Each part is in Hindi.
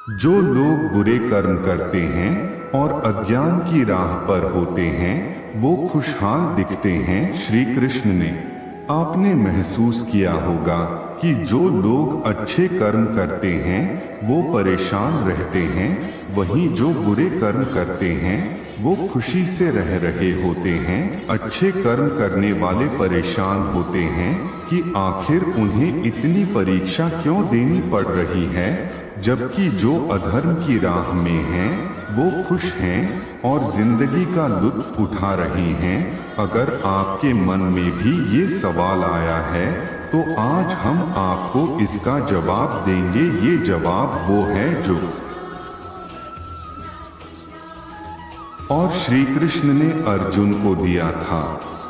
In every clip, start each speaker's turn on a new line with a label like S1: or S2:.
S1: जो लोग बुरे कर्म करते हैं और अज्ञान की राह पर होते हैं वो खुशहाल दिखते हैं। श्री कृष्ण ने आपने महसूस किया होगा कि जो लोग अच्छे कर्म करते हैं वो परेशान रहते हैं, वहीं जो बुरे कर्म करते हैं वो खुशी से रह रहे होते हैं। अच्छे कर्म करने वाले परेशान होते हैं कि आखिर उन्हें इतनी परीक्षा क्यों देनी पड़ रही है, जबकि जो अधर्म की राह में हैं वो खुश हैं और जिंदगी का लुत्फ उठा रहे हैं। अगर आपके मन में भी ये सवाल आया है तो आज हम आपको इसका जवाब देंगे। ये जवाब वो है जो और श्री कृष्ण ने अर्जुन को दिया था।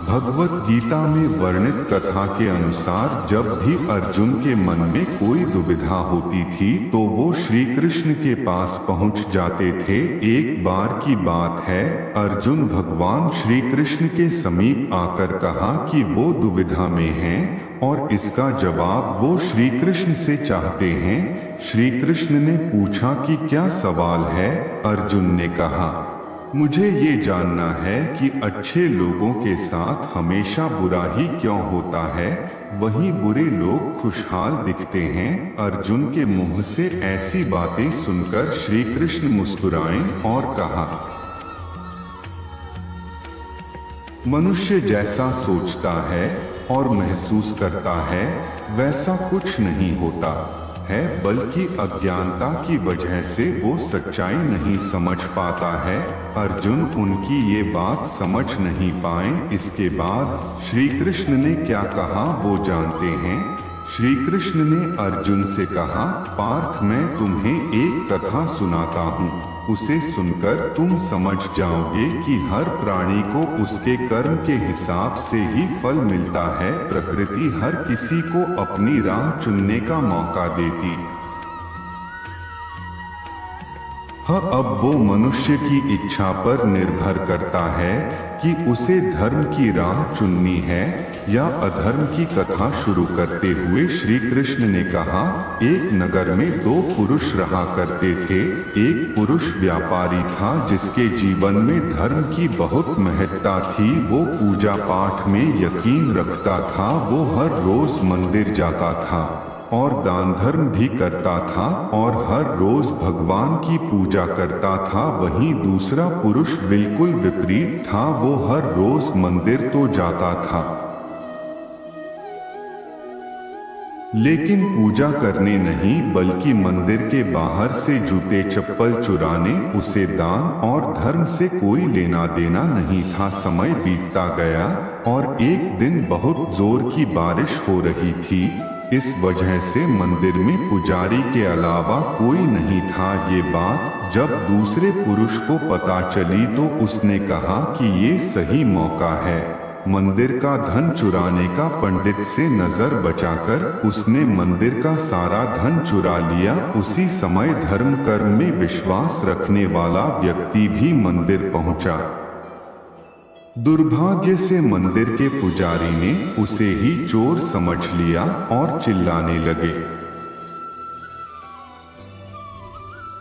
S1: भगवत गीता में वर्णित कथा के अनुसार जब भी अर्जुन के मन में कोई दुविधा होती थी तो वो श्री कृष्ण के पास पहुंच जाते थे। एक बार की बात है, अर्जुन भगवान श्री कृष्ण के समीप आकर कहा कि वो दुविधा में हैं और इसका जवाब वो श्री कृष्ण से चाहते हैं। श्री कृष्ण ने पूछा कि क्या सवाल है? अर्जुन ने कहा, मुझे ये जानना है कि अच्छे लोगों के साथ हमेशा बुरा ही क्यों होता है, वहीं बुरे लोग खुशहाल दिखते हैं। अर्जुन के मुंह से ऐसी बातें सुनकर श्री कृष्ण मुस्कुराए और कहा, मनुष्य जैसा सोचता है और महसूस करता है वैसा कुछ नहीं होता है, बल्कि अज्ञानता की वजह से वो सच्चाई नहीं समझ पाता है। अर्जुन उनकी ये बात समझ नहीं पाए। इसके बाद श्री कृष्ण ने क्या कहा वो जानते हैं। श्री कृष्ण ने अर्जुन से कहा, पार्थ मैं तुम्हें एक कथा सुनाता हूँ, उसे सुनकर तुम समझ जाओगे कि हर प्राणी को उसके कर्म के हिसाब से ही फल मिलता है। प्रकृति हर किसी को अपनी राह चुनने का मौका देती है। अब वो मनुष्य की इच्छा पर निर्भर करता है कि उसे धर्म की राह चुननी है या अधर्म की कथा शुरू करते हुए श्री कृष्ण ने कहा, एक नगर में दो पुरुष रहा करते थे। एक पुरुष व्यापारी था जिसके जीवन में धर्म की बहुत महत्ता थी। वो पूजा पाठ में यकीन रखता था। वो हर रोज मंदिर जाता था और दान धर्म भी करता था और हर रोज भगवान की पूजा करता था। वहीं दूसरा पुरुष बिल्कुल विपरीत था। वो हर रोज मंदिर तो जाता था लेकिन पूजा करने नहीं, बल्कि मंदिर के बाहर से जूते चप्पल चुराने। उसे दान और धर्म से कोई लेना देना नहीं था। समय बीतता गया और एक दिन बहुत जोर की बारिश हो रही थी। इस वजह से मंदिर में पुजारी के अलावा कोई नहीं था। ये बात जब दूसरे पुरुष को पता चली तो उसने कहा कि ये सही मौका है मंदिर का धन चुराने का। पंडित से नजर बचाकर उसने मंदिर का सारा धन चुरा लिया। उसी समय धर्म कर्म में विश्वास रखने वाला व्यक्ति भी मंदिर पहुंचा। दुर्भाग्य से मंदिर के पुजारी ने उसे ही चोर समझ लिया और चिल्लाने लगे।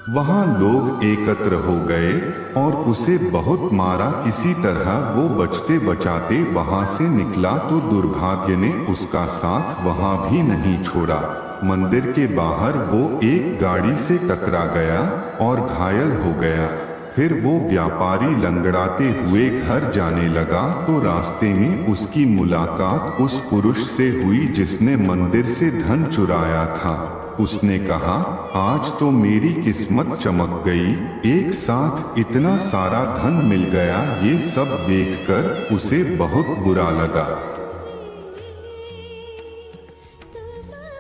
S1: वहां लोग एकत्र हो गए और उसे बहुत मारा। किसी तरह वो बचते बचाते वहां से निकला तो दुर्भाग्य ने उसका साथ वहां भी नहीं छोड़ा। मंदिर के बाहर वो एक गाड़ी से टकरा गया और घायल हो गया। फिर वो व्यापारी लंगड़ाते हुए घर जाने लगा तो रास्ते में उसकी मुलाकात उस पुरुष से हुई जिसने मंदिर से धन चुराया था। उसने कहा, आज तो मेरी किस्मत चमक गई, एक साथ इतना सारा धन मिल गया। ये सब देखकर उसे बहुत बुरा लगा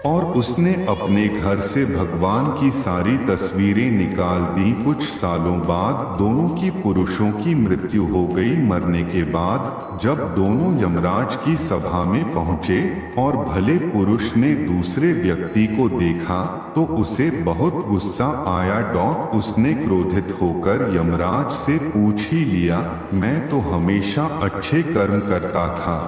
S1: और उसने अपने घर से भगवान की सारी तस्वीरें निकाल दी। कुछ सालों बाद दोनों की पुरुषों की मृत्यु हो गई। मरने के बाद जब दोनों यमराज की सभा में पहुंचे और भले पुरुष ने दूसरे व्यक्ति को देखा तो उसे बहुत गुस्सा आया। उसने क्रोधित होकर यमराज से पूछ ही लिया, मैं तो हमेशा अच्छे कर्म करता था,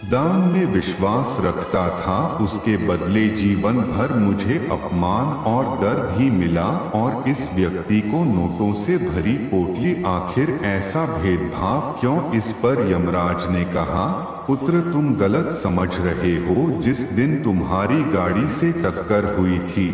S1: दान में विश्वास रखता था, उसके बदले जीवन भर मुझे अपमान और दर्द ही मिला। और इस व्यक्ति को नोटों से भरी पोटली, आखिर ऐसा भेदभाव क्यों? इस पर यमराज ने कहा, पुत्र तुम गलत समझ रहे हो। जिस दिन तुम्हारी गाड़ी से टक्कर हुई थी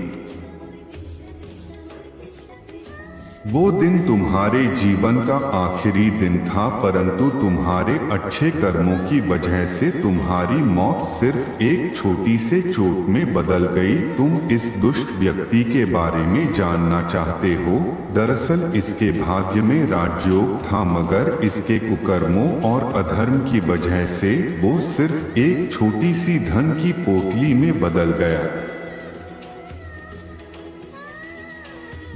S1: वो दिन तुम्हारे जीवन का आखिरी दिन था, परंतु तुम्हारे अच्छे कर्मों की वजह से तुम्हारी मौत सिर्फ एक छोटी से चोट में बदल गई। तुम इस दुष्ट व्यक्ति के बारे में जानना चाहते हो? दरअसल इसके भाग्य में राजयोग था, मगर इसके कुकर्मों और अधर्म की वजह से वो सिर्फ एक छोटी सी धन की पोटली में बदल गया।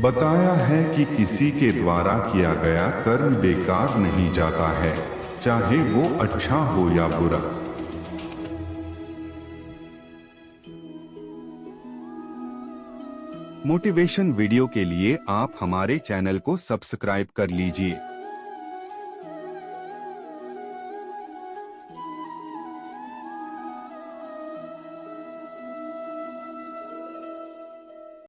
S1: बताया है कि किसी के द्वारा किया गया कर्म बेकार नहीं जाता है, चाहे वो अच्छा हो या बुरा। मोटिवेशन वीडियो के लिए आप हमारे चैनल को सब्सक्राइब कर लीजिए।